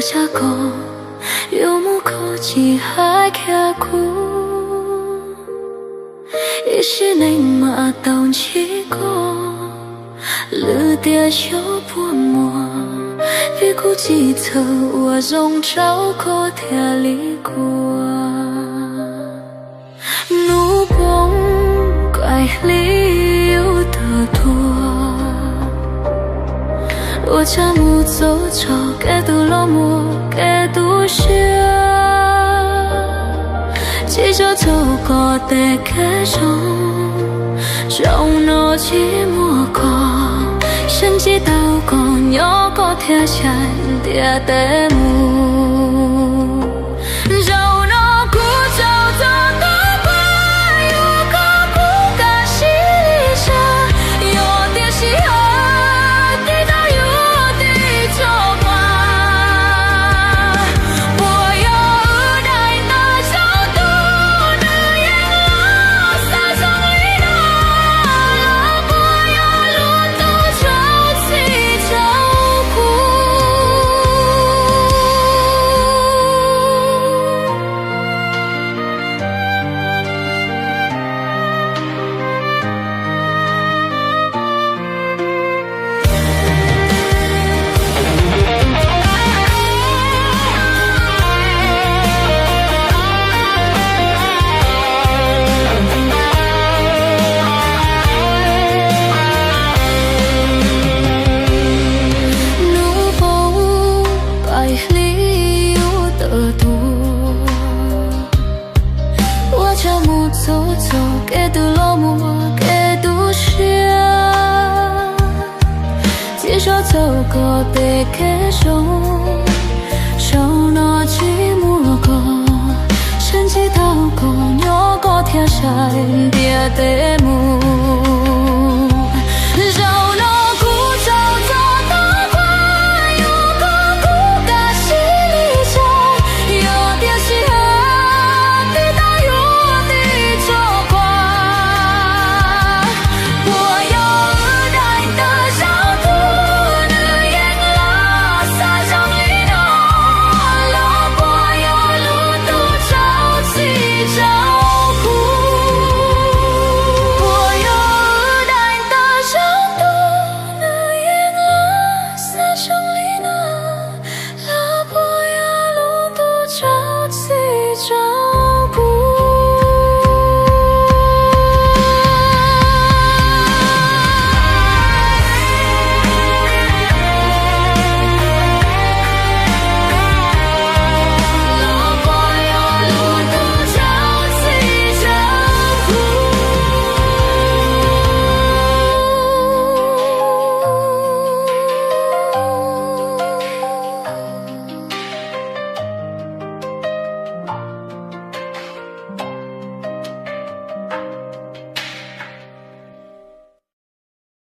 下讲，有木可只海徛久，一时你嘛当起过，你的小半满，别顾几次我总照顾听你过，怒崩怪理由的多。我家木走走，给都落寞，给都笑。只就走过的街上，找那寂寞歌，甚至到过鸟个听起来的幕，找那古早走的吧，有个不敢心里想，有点喜欢。走走，给都落寞，给都笑。至少走过的街上，少那寂寞歌，甚至到过鸟个听山的的幕。